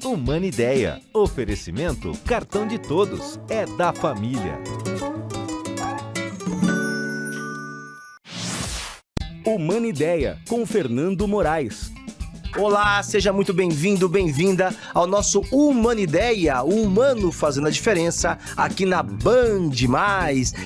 Humana Ideia. Oferecimento Cartão de Todos. É da família. Humana Ideia, com Fernando Moraes. Olá, seja muito bem-vindo, bem-vinda ao nosso Humana Ideia, o humano fazendo a diferença aqui na Band+.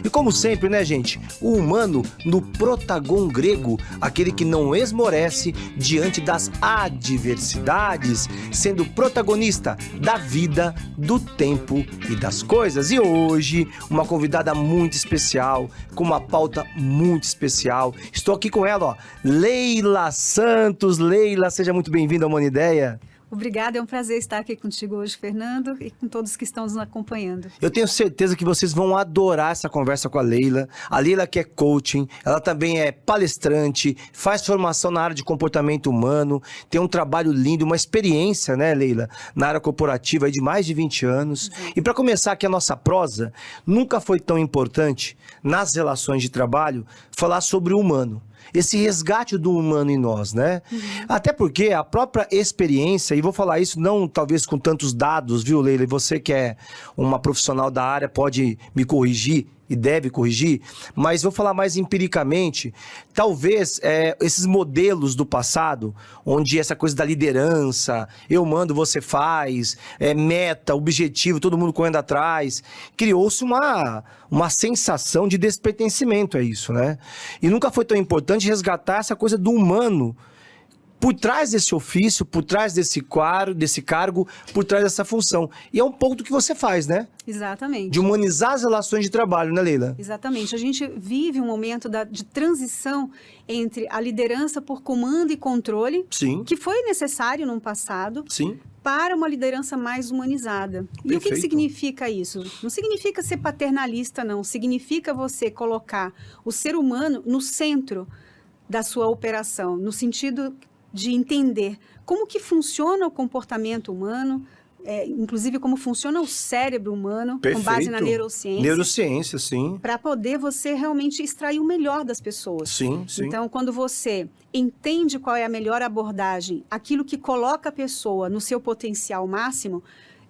E como sempre, né, gente, o humano no protagon grego, aquele que não esmorece diante das adversidades, sendo protagonista da vida, do tempo e das coisas. E hoje, uma convidada muito especial, com uma pauta muito especial. Estou aqui com ela, ó, Leila Santos. Leila, seja muito bem-vindo à Humana Ideia. Obrigada, é um prazer estar aqui contigo hoje, Fernando, e com todos que estão nos acompanhando. Eu tenho certeza que vocês vão adorar essa conversa com a Leila. A Leila que é coaching, ela também é palestrante, faz formação na área de comportamento humano, tem um trabalho lindo, uma experiência, né, Leila, na área corporativa de mais de 20 anos. Uhum. E para começar aqui a nossa prosa, nunca foi tão importante nas relações de trabalho falar sobre o humano. Esse resgate do humano em nós, né? Uhum. Até porque a própria experiência, e vou falar isso não talvez com tantos dados, viu, Leila? E você que é uma profissional da área pode me corrigir e deve corrigir, mas vou falar mais empiricamente, talvez esses modelos do passado, onde essa coisa da liderança, eu mando, você faz, meta, objetivo, todo mundo correndo atrás, criou-se uma sensação de despertencimento, é isso, né? E nunca foi tão importante resgatar essa coisa do humano, por trás desse ofício, por trás desse cargo, por trás dessa função. E é um pouco do que você faz, né? Exatamente. De humanizar as relações de trabalho, né, Leila? Exatamente. A gente vive um momento de transição entre a liderança por comando e controle, sim, que foi necessário no passado, sim, para uma liderança mais humanizada. Perfeito. E o que significa isso? Não significa ser paternalista, não. Significa você colocar o ser humano no centro da sua operação, no sentido de entender como que funciona o comportamento humano, inclusive como funciona o cérebro humano, perfeito, com base na neurociência. Neurociência, sim. Para poder você realmente extrair o melhor das pessoas. Sim, sim. Então, quando você entende qual é a melhor abordagem, aquilo que coloca a pessoa no seu potencial máximo,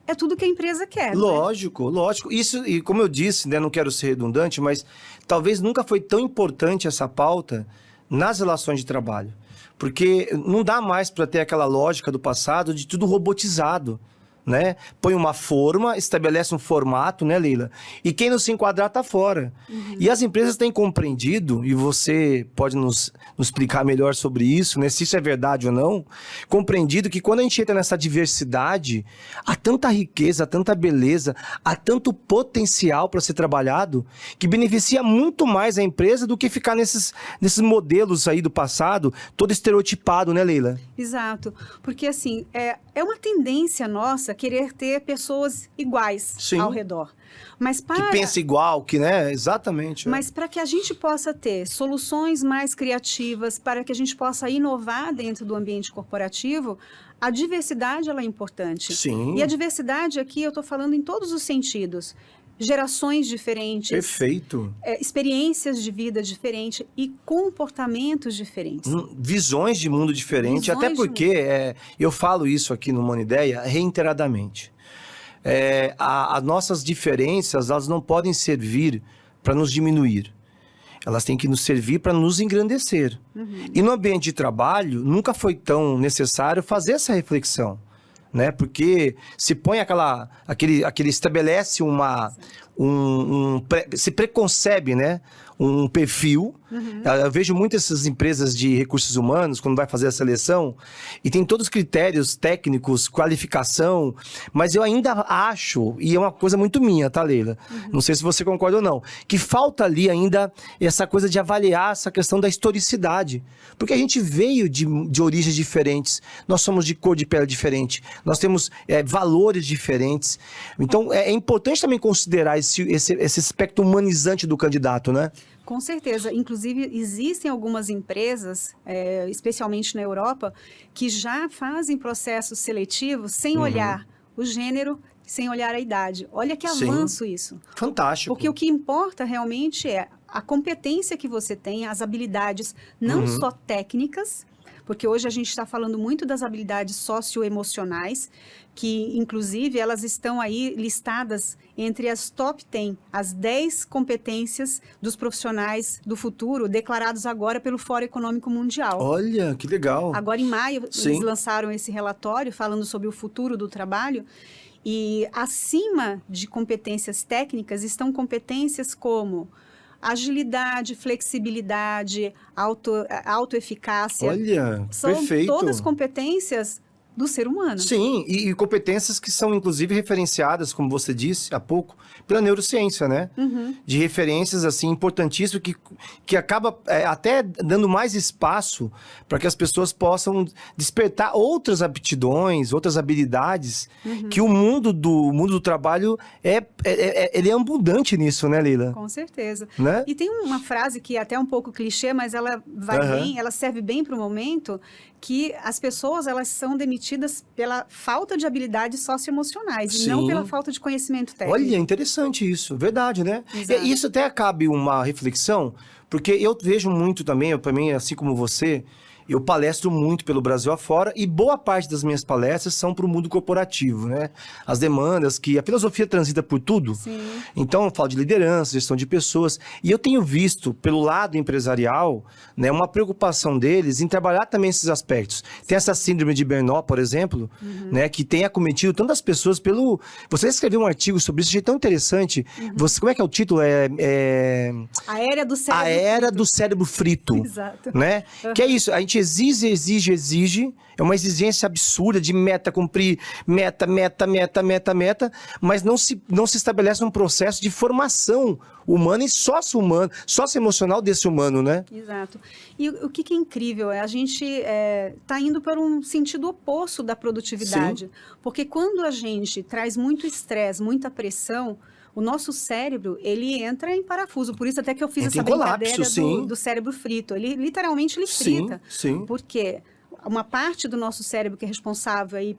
é tudo que a empresa quer. Lógico, né? Lógico. Isso, e como eu disse, né, não quero ser redundante, mas talvez nunca foi tão importante essa pauta nas relações de trabalho. Porque não dá mais para ter aquela lógica do passado de tudo robotizado, né? Põe uma forma, estabelece um formato, né, Leila? E quem não se enquadrar tá fora. Uhum. E as empresas têm compreendido, e você pode nos explicar melhor sobre isso, né? Se isso é verdade ou não, compreendido que quando a gente entra nessa diversidade, há tanta riqueza, há tanta beleza, há tanto potencial para ser trabalhado, que beneficia muito mais a empresa do que ficar nesses modelos aí do passado, todo estereotipado, né, Leila? Exato. Porque, assim, é uma tendência nossa querer ter pessoas iguais, sim, ao redor. Mas que pensa igual, que, né? Exatamente. Mas para que a gente possa ter soluções mais criativas, para que a gente possa inovar dentro do ambiente corporativo, a diversidade ela é importante. Sim. E a diversidade aqui eu estou falando em todos os sentidos. Gerações diferentes. Perfeito. Experiências de vida diferentes e comportamentos diferentes. Visões de mundo diferentes, até porque eu falo isso aqui no Humana Ideia reiteradamente. As nossas diferenças, elas não podem servir para nos diminuir. Elas têm que nos servir para nos engrandecer. Uhum. E no ambiente de trabalho, nunca foi tão necessário fazer essa reflexão. Né? Porque se põe aquele estabelece se preconcebe, né? Um perfil. Uhum. Eu vejo muitas essas empresas de recursos humanos, quando vai fazer a seleção, e tem todos os critérios técnicos, qualificação, mas eu ainda acho, e é uma coisa muito minha, tá, Leila? Uhum. Não sei se você concorda ou não, que falta ali ainda essa coisa de avaliar essa questão da historicidade. Porque a gente veio de origens diferentes, nós somos de cor de pele diferente, nós temos valores diferentes. Então, é importante também considerar esse aspecto humanizante do candidato, né? Com certeza. Inclusive, existem algumas empresas, especialmente na Europa, que já fazem processos seletivos sem olhar o gênero, sem olhar a idade. Olha que avanço isso. Fantástico. Porque o que importa realmente é a competência que você tem, as habilidades não só técnicas, porque hoje a gente está falando muito das habilidades socioemocionais, que inclusive elas estão aí listadas entre as top 10, as 10 competências dos profissionais do futuro, declarados agora pelo Fórum Econômico Mundial. Olha, que legal. Agora, em maio, Sim. eles lançaram esse relatório falando sobre o futuro do trabalho. E acima de competências técnicas estão competências como agilidade, flexibilidade, autoeficácia. Olha, São perfeito. todas competências do ser humano. Sim, e competências que são, inclusive, referenciadas, como você disse há pouco, pela neurociência, né? De referências, assim, importantíssimas, que acaba até dando mais espaço para que as pessoas possam despertar outras aptidões, outras habilidades, que o mundo do trabalho, ele é abundante nisso, né, Leila? Com certeza. Né? E tem uma frase que é até um pouco clichê, mas ela vai bem, ela serve bem para o momento, que as pessoas, elas são demitidas pela falta de habilidades socioemocionais e não pela falta de conhecimento técnico. Olha, interessante isso, verdade, né? Exato. E isso até cabe uma reflexão, porque eu vejo muito também, eu também, assim como você, eu palestro muito pelo Brasil afora e boa parte das minhas palestras são para o mundo corporativo, né? As demandas que a filosofia transita por tudo. Sim. Então, eu falo de liderança, gestão de pessoas. E eu tenho visto, pelo lado empresarial, né, uma preocupação deles em trabalhar também esses aspectos. Tem essa síndrome de Burnout, por exemplo, né, que tem acometido tantas pessoas pelo... Você escreveu um artigo sobre isso, achei tão interessante. Você, como é que é o título? A era do cérebro A era frito. do cérebro frito. Exato. Né? Que é isso, a gente exige, é uma exigência absurda de meta, cumprir meta, mas não se estabelece um processo de formação humana e socioemocional desse humano, né? Exato. E o que é incrível é a gente tá indo para um sentido oposto da produtividade. Sim. Porque quando a gente traz muito estresse, muita pressão, o nosso cérebro, ele entra em parafuso. Por isso até que eu fiz Entra essa em colapso, brincadeira sim. do cérebro frito. Ele literalmente ele Sim, frita. sim. Porque uma parte do nosso cérebro que é responsável aí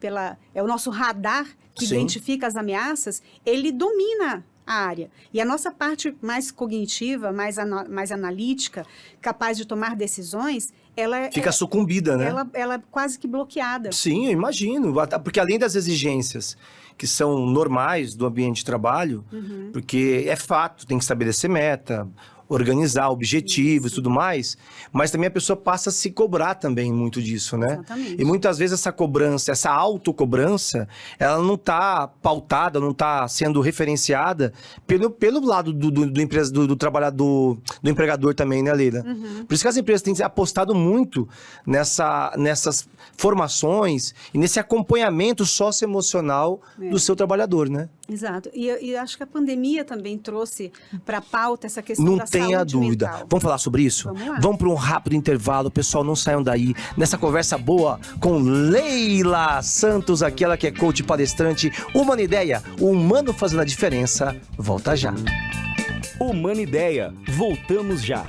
é o nosso radar que Sim. identifica as ameaças, ele domina a área. E a nossa parte mais cognitiva, mais analítica, capaz de tomar decisões, ela Fica sucumbida, né? ela é quase que bloqueada. Sim, eu imagino. Porque além das exigências que são normais do ambiente de trabalho, porque é fato, tem que estabelecer meta, organizar objetivos e tudo mais, mas também a pessoa passa a se cobrar também muito disso, né? Exatamente. E muitas vezes essa cobrança, essa autocobrança, ela não está pautada, não está sendo referenciada pelo lado do trabalhador, do empregador também, né, Leila? Por isso que as empresas têm apostado muito nessas formações e nesse acompanhamento socioemocional do seu trabalhador, né? Exato. E acho que a pandemia também trouxe para a pauta essa questão Não da tenha saúde dúvida. mental. Vamos falar sobre isso? Vamos lá. Vamos para um rápido intervalo. Pessoal, não saiam daí. Nessa conversa boa com Leila Santos, aquela que é coach palestrante. Humana Ideia, o humano fazendo a diferença. Volta já. Humana Ideia, voltamos já.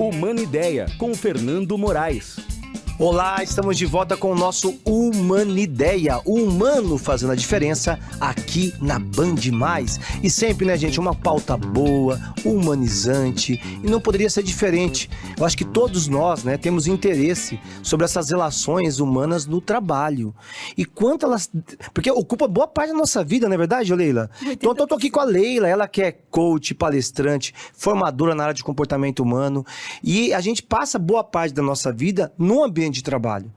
Humana Ideia, com Fernando Moraes. Olá, estamos de volta com o nosso Humanideia, o humano fazendo a diferença aqui na Band Mais. E sempre, né, gente, uma pauta boa, humanizante, e não poderia ser diferente. Eu acho que todos nós, né, temos interesse sobre essas relações humanas no trabalho. E quanto elas... Porque ocupa boa parte da nossa vida, não é verdade, Leila? Então eu tô aqui com a Leila, ela que é coach, palestrante, formadora na área de comportamento humano, e a gente passa boa parte da nossa vida no ambiente de trabalho.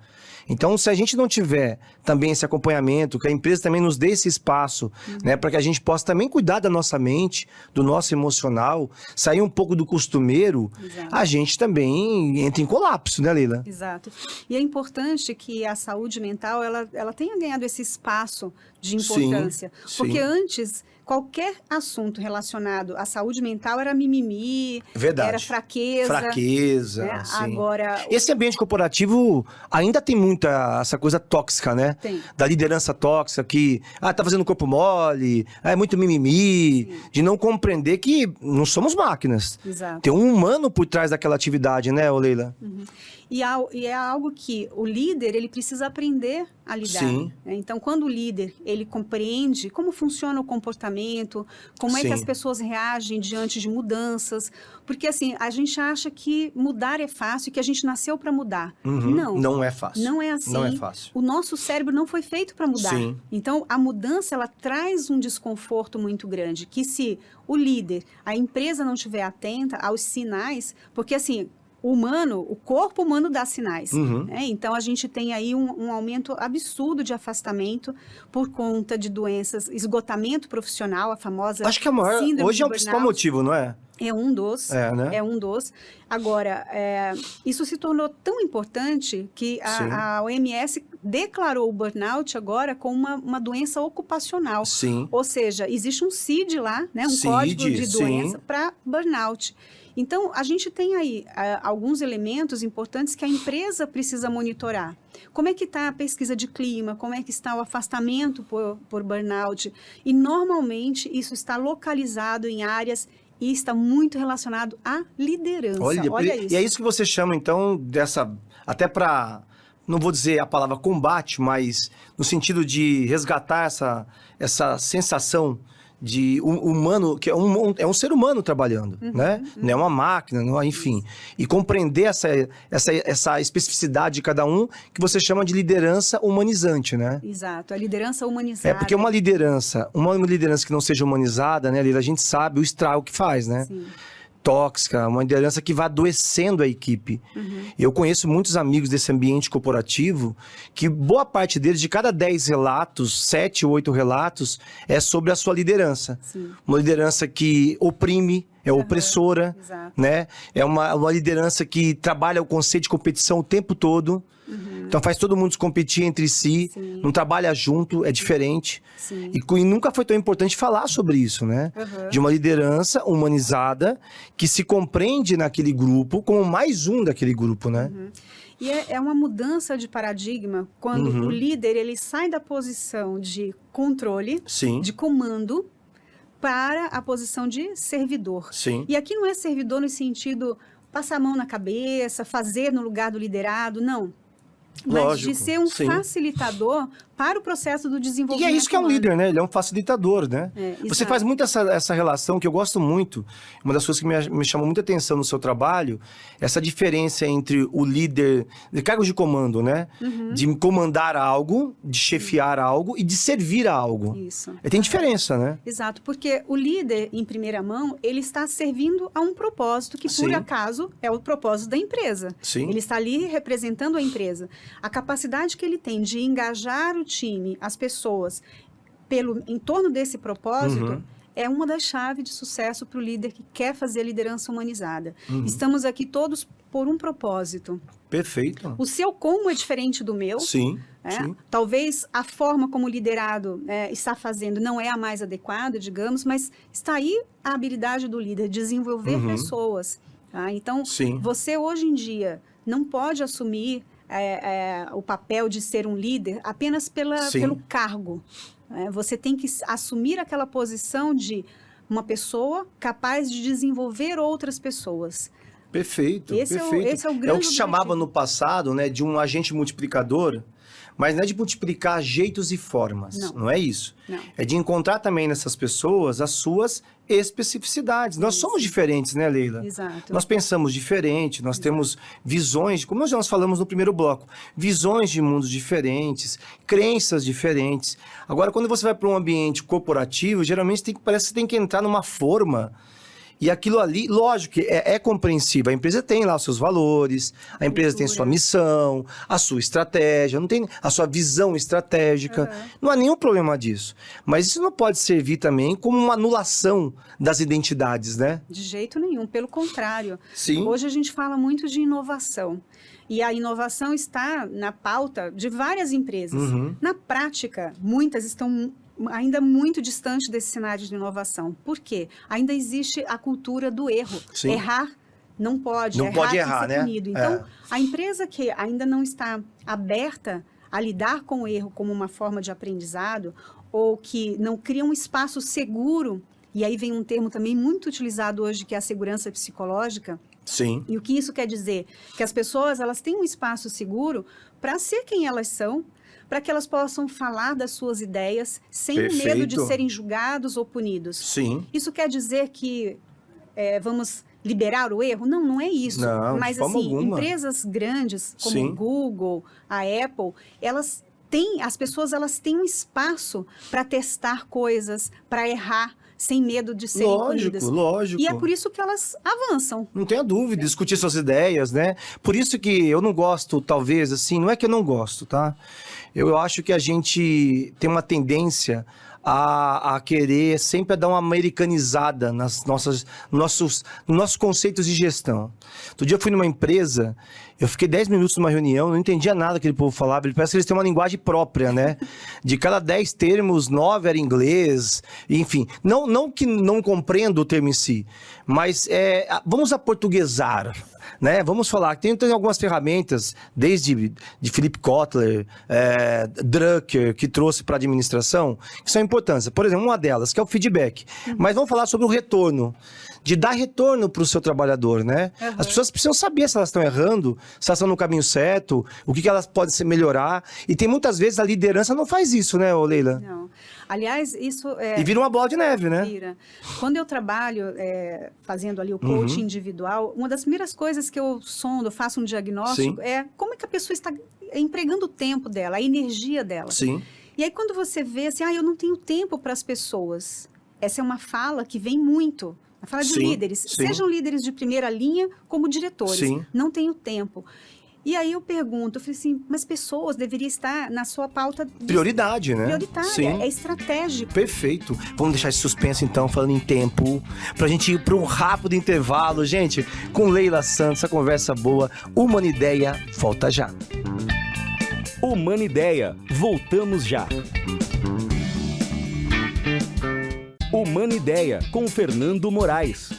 Então, se a gente não tiver também esse acompanhamento, que a empresa também nos dê esse espaço, né, para que a gente possa também cuidar da nossa mente, do nosso emocional, sair um pouco do costumeiro, Exato. a gente também entra em colapso, né, Leila? Exato. E é importante que a saúde mental, ela tenha ganhado esse espaço de importância. Sim, Porque sim. antes, qualquer assunto relacionado à saúde mental era mimimi, Verdade. era fraqueza. Fraqueza, né? sim. Agora, Esse ambiente corporativo ainda tem muita essa coisa tóxica, né? Tem. Da liderança tóxica que, tá fazendo corpo mole, é muito mimimi, de não compreender que não somos máquinas. Exato. Tem um humano por trás daquela atividade, né, ô Leila? E é algo que o líder, ele precisa aprender a lidar. Sim. Né? Então, quando o líder, ele compreende como funciona o comportamento, como é que Sim. as pessoas reagem diante de mudanças, porque assim, a gente acha que mudar é fácil, que a gente nasceu para mudar. Não. Não é fácil. Não é assim. Não é fácil. O nosso cérebro não foi feito para mudar. Sim. Então, a mudança, ela traz um desconforto muito grande, que se o líder, a empresa não estiver atenta aos sinais, porque assim, o corpo humano dá sinais. Né? Então, a gente tem aí um aumento absurdo de afastamento por conta de doenças, esgotamento profissional, a famosa Acho que a maior, síndrome hoje de é o principal burnout. motivo, não é? É um dos. Né? É um dos. Agora, isso se tornou tão importante que a OMS declarou o burnout agora como uma doença ocupacional. Sim. Ou seja, existe um CID lá, né, um CID, código de doença sim. para burnout. Então, a gente tem aí alguns elementos importantes que a empresa precisa monitorar. Como é que está a pesquisa de clima? Como é que está o afastamento por burnout? E, normalmente, isso está localizado em áreas e está muito relacionado à liderança. Olha isso. E é isso que você chama, então, dessa... Até para... Não vou dizer a palavra combate, mas no sentido de resgatar essa sensação de humano, que é um ser humano trabalhando, né? Não é uma máquina, não, enfim. E compreender essa especificidade de cada um, que você chama de liderança humanizante, né? Exato, a liderança humanizada. Porque uma liderança que não seja humanizada, né, Lila, a gente sabe o estrago que faz, né? Sim. Tóxica, uma liderança que vai adoecendo a equipe. Eu conheço muitos amigos desse ambiente corporativo que boa parte deles, de cada 10 relatos, 7 ou 8 relatos, é sobre a sua liderança. Sim. Uma liderança que oprime, é opressora, Exato. né? É uma liderança que trabalha o conceito de competição o tempo todo. Então faz todo mundo competir entre si, Sim. não trabalha junto, é diferente. Sim. E nunca foi tão importante falar sobre isso, né? De uma liderança humanizada que se compreende naquele grupo como mais um daquele grupo, né? E é uma mudança de paradigma quando o líder ele sai da posição de controle, Sim. de comando, para a posição de servidor. Sim. E aqui não é servidor no sentido passar a mão na cabeça, fazer no lugar do liderado, não. Mas Lógico, de ser um sim. facilitador para o processo do desenvolvimento. E é isso que é um humano. líder, né? Ele é um facilitador, né? Você exato. faz muito essa relação que eu gosto muito. Uma das coisas que me chamou muita atenção no seu trabalho, essa diferença entre o líder, de cargos de comando, né? De comandar algo, de chefiar algo e de servir a algo. Isso. Tem diferença, né? Exato, porque o líder, em primeira mão, ele está servindo a um propósito que, por Sim. acaso, é o propósito da empresa. Sim. Ele está ali representando a empresa. A capacidade que ele tem de engajar o time, as pessoas, em torno desse propósito, é uma das chaves de sucesso para o líder que quer fazer a liderança humanizada. Estamos aqui todos por um propósito. Perfeito. O seu como é diferente do meu. Sim. Sim. Talvez a forma como o liderado está fazendo não é a mais adequada, digamos, mas está aí a habilidade do líder, desenvolver pessoas. Tá? Então, Sim. você hoje em dia não pode assumir o papel de ser um líder apenas pelo cargo. Você tem que assumir aquela posição de uma pessoa capaz de desenvolver outras pessoas. Perfeito, Esse perfeito. é o grande É o que se objetivo. chamava no passado, né, de um agente multiplicador, mas não é de multiplicar jeitos e formas, não é isso. Não. É de encontrar também nessas pessoas as suas especificidades. Nós somos diferentes, né, Leila? Exato. Nós pensamos diferente, nós temos visões, como nós falamos no primeiro bloco, visões de mundos diferentes, crenças diferentes. Agora, quando você vai para um ambiente corporativo, geralmente parece que você tem que entrar numa forma. E aquilo ali, lógico que é compreensível. A empresa tem lá os seus valores, a empresa tem sua missão, a sua estratégia, não tem a sua visão estratégica. Não há nenhum problema disso. Mas isso não pode servir também como uma anulação das identidades, né? De jeito nenhum, pelo contrário. Sim. Hoje a gente fala muito de inovação. E a inovação está na pauta de várias empresas. Na prática, muitas estão ainda muito distante desse cenário de inovação. Por quê? Ainda existe a cultura do erro. Sim. Errar não pode. Não pode tem errar, que ser né? punido. Então, a empresa que ainda não está aberta a lidar com o erro como uma forma de aprendizado, ou que não cria um espaço seguro, e aí vem um termo também muito utilizado hoje, que é a segurança psicológica. Sim. E o que isso quer dizer? Que as pessoas, elas têm um espaço seguro para ser quem elas são, para que elas possam falar das suas ideias sem medo de serem julgados ou punidos. Sim. Isso quer dizer que vamos liberar o erro? Não, não é isso. Não, mas de forma assim, alguma. empresas grandes como Sim. o Google, a Apple, as pessoas elas têm um espaço para testar coisas, para errar, sem medo de serem punidas. Lógico. E é por isso que elas avançam. Não tenha dúvida, discutir suas ideias, né? Por isso que eu não gosto, talvez, assim, não é que eu não gosto, tá? Eu acho que a gente tem uma tendência a querer sempre dar uma americanizada nos nossos conceitos de gestão. Outro dia eu fui numa empresa, eu fiquei 10 minutos numa reunião, não entendia nada que aquele povo falava, parece que eles têm uma linguagem própria, né? De cada 10 termos, 9 era inglês, enfim. Não que não compreendo o termo em si, mas vamos aportuguesar, né? Vamos falar que tem algumas ferramentas, desde de Philip Kotler, Drucker, que trouxe para a administração, que são importantes. Por exemplo, uma delas, que é o feedback. Mas vamos falar sobre o retorno, de dar retorno para o seu trabalhador, né? Uhum. As pessoas precisam saber se elas estão errando, se elas estão no caminho certo, o que elas podem melhorar. E tem muitas vezes a liderança não faz isso, né, Leila? Não. Aliás, isso E vira uma bola de neve, né? Vira. Quando eu trabalho fazendo ali o coaching individual, uma das primeiras coisas que eu sondo, faço um diagnóstico, Sim. é como é que a pessoa está empregando o tempo dela, a energia dela. Sim. E aí quando você vê assim, eu não tenho tempo para as pessoas. Essa é uma fala que vem muito. A fala de Sim, líderes. sim. Sejam líderes de primeira linha como diretores. Sim. Não tenho tempo. E aí eu pergunto, eu falei assim, mas pessoas deveriam estar na sua pauta... Prioridade, né? Prioritária, Sim. é estratégico. Perfeito. Vamos deixar esse suspense, então, falando em tempo, pra gente ir para um rápido intervalo. Gente, com Leila Santos, essa conversa boa. Humanideia, volta já. Humanideia, voltamos já. Humanideia, com Fernando Moraes.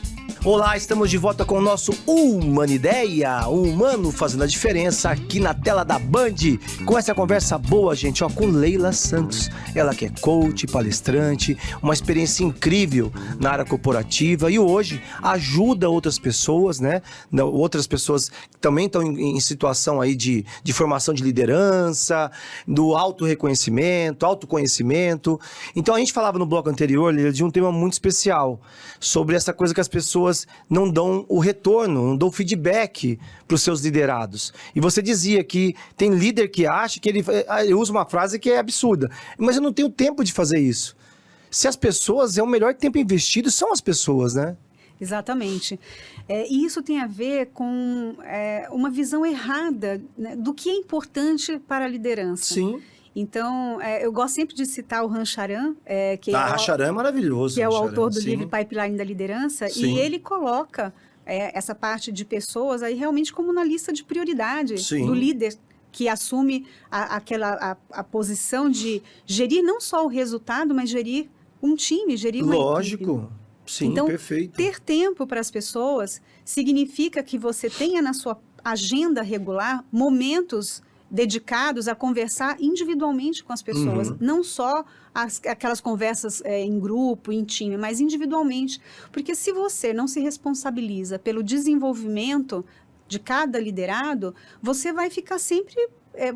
Olá, estamos de volta com o nosso Humanideia, o humano fazendo a diferença aqui na tela da Band, com essa conversa boa, gente, com Leila Santos. Ela que é coach, palestrante, uma experiência incrível na área corporativa e hoje ajuda outras pessoas, né? Outras pessoas que também estão em situação aí de formação de liderança, do autorreconhecimento, autoconhecimento. Então a gente falava no bloco anterior, Leila, de um tema muito especial, sobre essa coisa que as pessoas não dão o retorno, não dão o feedback para os seus liderados. E você dizia que tem líder que acha que ele usa uma frase que é absurda, mas eu não tenho tempo de fazer isso. Se as pessoas, o melhor tempo investido são as pessoas, né? Exatamente. E isso tem a ver com uma visão errada, né, do que é importante para a liderança. Sim. Então, eu gosto sempre de citar o Rancharan, que Rancharan é maravilhoso. que é o Rancharan, autor do sim. livro Pipeline da Liderança, Sim. e ele coloca essa parte de pessoas aí realmente como na lista de prioridade Sim. do líder, que assume a posição de gerir não só o resultado, mas gerir um time, gerir uma equipe. Lógico. Sim, Então, perfeito. ter tempo para as pessoas significa que você tenha na sua agenda regular momentos dedicados a conversar individualmente com as pessoas. Não só aquelas conversas em grupo, em time, mas individualmente. Porque se você não se responsabiliza pelo desenvolvimento de cada liderado, você vai ficar sempre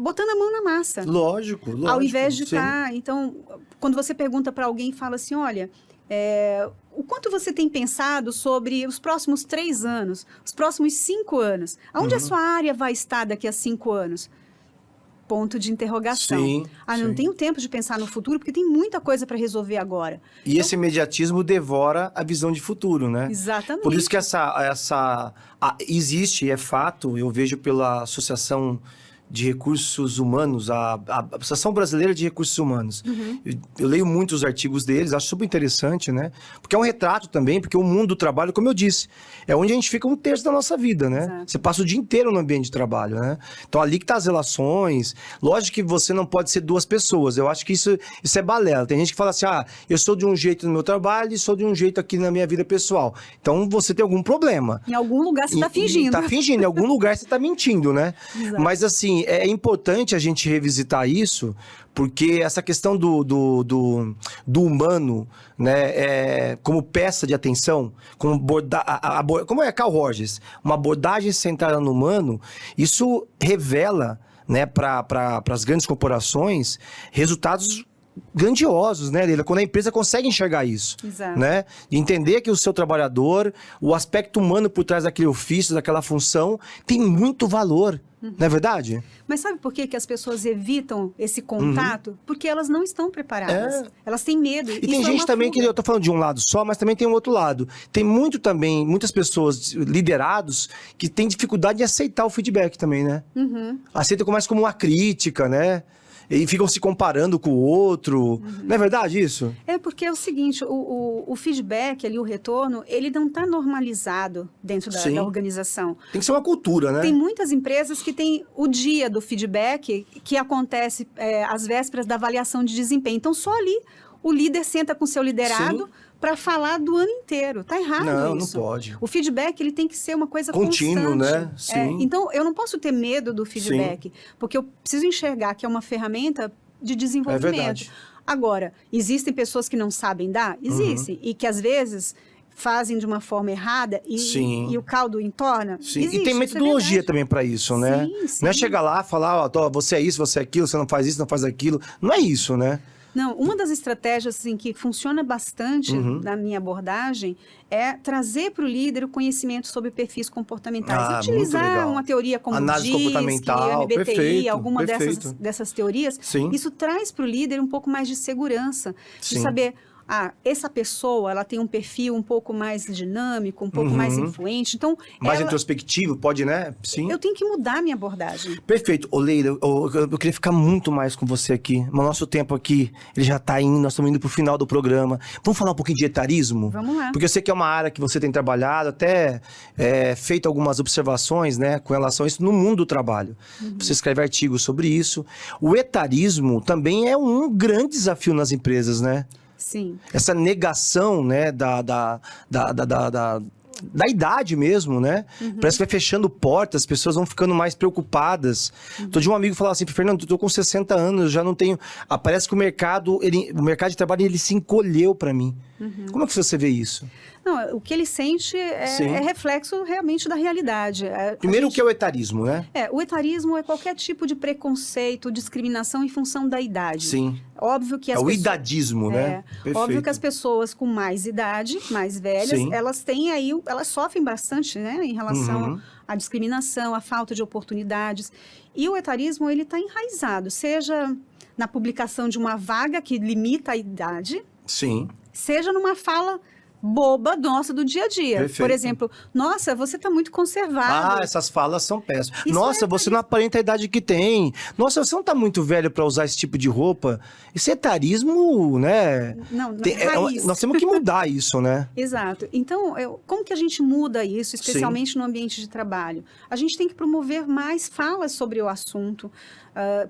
botando a mão na massa. Lógico. Ao invés de sim. estar... Então, quando você pergunta para alguém e fala assim, olha... o quanto você tem pensado sobre os próximos 3 anos, os próximos 5 anos? Aonde a sua área vai estar daqui a 5 anos? Ponto de interrogação. Sim, Não sim. tenho tempo de pensar no futuro, porque tem muita coisa para resolver agora. E esse imediatismo devora a visão de futuro, né? Exatamente. Por isso que existe, é fato, eu vejo pela Associação de Recursos Humanos, a Associação Brasileira de Recursos Humanos. Eu leio muitos artigos deles, acho super interessante, né? Porque é um retrato também, porque o mundo do trabalho, como eu disse, é onde a gente fica 1/3 da nossa vida, né? Exato. Você passa o dia inteiro no ambiente de trabalho, né? Então, ali que tá as relações. Lógico que você não pode ser 2 pessoas. Eu acho que isso é balela. Tem gente que fala assim, eu sou de um jeito no meu trabalho e sou de um jeito aqui na minha vida pessoal. Então, você tem algum problema. Em algum lugar você está fingindo. Tá fingindo, em algum lugar você tá mentindo, né? Exato. Mas assim, é importante a gente revisitar isso, porque essa questão do humano, né, como peça de atenção, como é Carl Rogers, uma abordagem centrada no humano, isso revela, né, para as grandes corporações resultados grandiosos, né, Leila? Quando a empresa consegue enxergar isso, Exato. né? De entender que o seu trabalhador, o aspecto humano por trás daquele ofício, daquela função, tem muito valor, não é verdade? Mas sabe por que as pessoas evitam esse contato? Porque elas não estão preparadas. É. Elas têm medo. E tem gente também que, eu tô falando de um lado só, mas também tem um outro lado. Tem muitas pessoas, liderados, que têm dificuldade de aceitar o feedback também, né? Aceitam mais como uma crítica, né? E ficam se comparando com o outro. Não é verdade isso? É porque é o seguinte, o feedback ali, o retorno, ele não está normalizado dentro da organização. Tem que ser uma cultura, né? Tem muitas empresas que têm o dia do feedback que acontece às vésperas da avaliação de desempenho. Então, só ali o líder senta com o seu liderado para falar do ano inteiro. Tá errado isso. Não pode. O feedback, ele tem que ser uma coisa contínuo, constante. Né? Sim. Então, eu não posso ter medo do feedback, porque eu preciso enxergar que é uma ferramenta de desenvolvimento. É verdade. Agora, existem pessoas que não sabem dar? Existem. E que, às vezes, fazem de uma forma errada e o caldo entorna? Sim. Existe, e tem metodologia também para isso, né? Sim. Não é chegar lá e falar, ó, você é isso, você é aquilo, você não faz isso, não faz aquilo. Não é isso, né? Não, uma das estratégias assim, que funciona bastante na minha abordagem é trazer para o líder o conhecimento sobre perfis comportamentais. Utilizar uma teoria como análise DISC, comportamental, MBTI, perfeito, alguma perfeito. dessas teorias. Sim. Isso traz para o líder um pouco mais de segurança, de saber... essa pessoa, ela tem um perfil um pouco mais dinâmico, um pouco mais influente, então... Mais introspectivo, pode, né? Sim. Eu tenho que mudar minha abordagem. Perfeito. Ô, Leila, eu queria ficar muito mais com você aqui. Mas o nosso tempo aqui, ele já tá indo, nós estamos indo pro final do programa. Vamos falar um pouquinho de etarismo? Vamos lá. Porque eu sei que é uma área que você tem trabalhado, até feito algumas observações, né, com relação a isso no mundo do trabalho. Você escreve artigos sobre isso. O etarismo também é um grande desafio nas empresas, né? Sim. Essa negação, né, da idade mesmo, né? Parece que vai fechando portas, as pessoas vão ficando mais preocupadas. Todo dia um amigo falava assim, Fernando, eu tô com 60 anos, já não tenho... parece que o mercado de trabalho, ele se encolheu para mim. Como é que você vê isso? Não, o que ele sente é reflexo realmente da realidade. Primeiro, o que é o etarismo, né? O etarismo é qualquer tipo de preconceito, discriminação em função da idade. Sim. Óbvio que o idadismo, né? Óbvio que as pessoas com mais idade, mais velhas, elas têm aí, elas sofrem bastante, né? Em relação à discriminação, à falta de oportunidades. E o etarismo, ele está enraizado, seja na publicação de uma vaga que limita a idade, seja numa fala boba nossa do dia a dia. Perfeito. Por exemplo, nossa, você está muito conservado. Essas falas são péssimas. Isso nossa, você não aparenta a idade que tem. Nossa, você não está muito velho para usar esse tipo de roupa. Esse etarismo, né? Não, nós temos que mudar isso, né? Exato. Então, como que a gente muda isso, especialmente no ambiente de trabalho? A gente tem que promover mais falas sobre o assunto,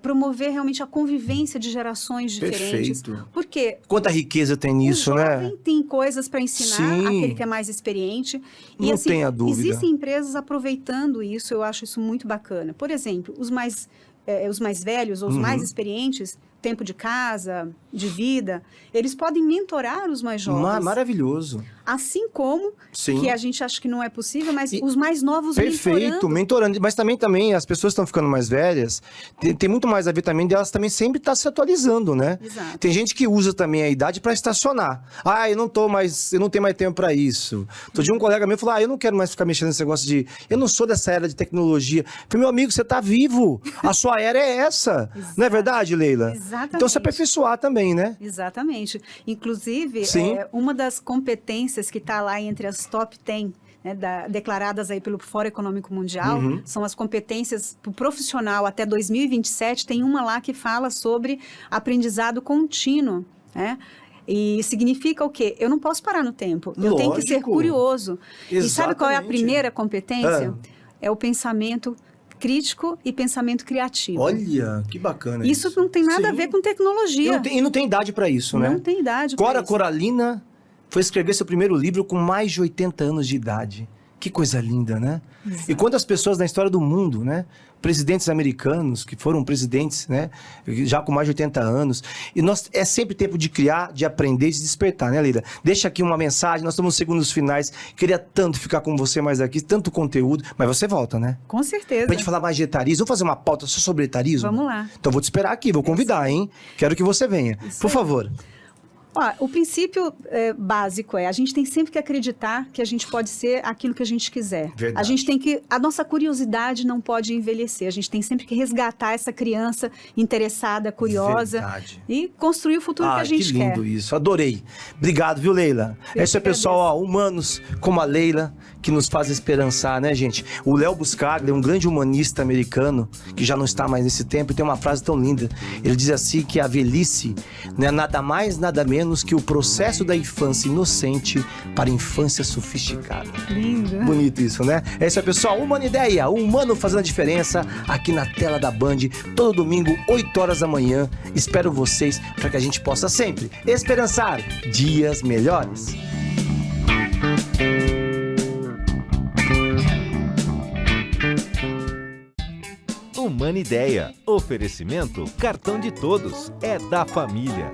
promover realmente a convivência de gerações diferentes. Perfeito. Porque quanta riqueza tem nisso, né? O jovem tem coisas para ensinar aquele que é mais experiente. Não e assim, tenha dúvida. Existem empresas aproveitando isso, eu acho isso muito bacana. Por exemplo, os mais velhos ou os mais experientes, tempo de casa, de vida, eles podem mentorar os mais jovens. Maravilhoso. Assim como, que a gente acha que não é possível, mas os mais novos mentorando. Mas também as pessoas estão ficando mais velhas, tem muito mais a ver também de elas também sempre estar se atualizando, né? Exato. Tem gente que usa também a idade para estacionar. Eu não tenho mais tempo para isso. Outro dia um colega meu falou, eu não quero mais ficar mexendo nesse negócio eu não sou dessa era de tecnologia. Eu falei, meu amigo, você tá vivo. A sua era é essa. Não é verdade, Leila? Exatamente. Então se aperfeiçoar também, né? Exatamente. Inclusive, uma das competências que está lá entre as top 10, né, declaradas aí pelo Fórum Econômico Mundial, são as competências pro profissional até 2027, tem uma lá que fala sobre aprendizado contínuo, né? E significa o quê? Eu não posso parar no tempo. Eu tenho que ser curioso. Exatamente. E sabe qual é a primeira competência? É o pensamento crítico e pensamento criativo. Olha, que bacana isso. Isso não tem nada a ver com tecnologia. E não tem idade para isso, né? Não tem idade para Cora isso. Coralina foi escrever seu primeiro livro com mais de 80 anos de idade. Que coisa linda, né? Exato. E quantas pessoas na história do mundo, né? Presidentes americanos que foram presidentes, né? Já com mais de 80 anos. E é sempre tempo de criar, de aprender e de despertar, né, Leila? Deixa aqui uma mensagem, nós estamos nos segundos finais. Queria tanto ficar com você mais aqui, tanto conteúdo. Mas você volta, né? Com certeza. Pra gente falar mais de etarismo. Vamos fazer uma pauta só sobre etarismo? Vamos lá. Então vou te esperar aqui, vou convidar, hein? Quero que você venha. Por favor. Ó, o princípio básico a gente tem sempre que acreditar que a gente pode ser aquilo que a gente quiser. Verdade. A nossa curiosidade não pode envelhecer. A gente tem sempre que resgatar essa criança interessada, curiosa. Verdade. E construir o futuro que a gente quer. Que lindo isso. Adorei. Obrigado, viu, Leila? Esse é o pessoal, humanos como a Leila, que nos faz esperançar, né, gente? O Léo Buscaglia é um grande humanista americano, que já não está mais nesse tempo, e tem uma frase tão linda. Ele diz assim que a velhice não é nada mais, nada menos que o processo da infância inocente para a infância sofisticada. Lindo. Bonito isso, né? Esse é o pessoal, Humana Ideia, o humano fazendo a diferença aqui na tela da Band, todo domingo, 8 horas da manhã. Espero vocês para que a gente possa sempre esperançar dias melhores. Humana Ideia. Oferecimento Cartão de Todos. É da família.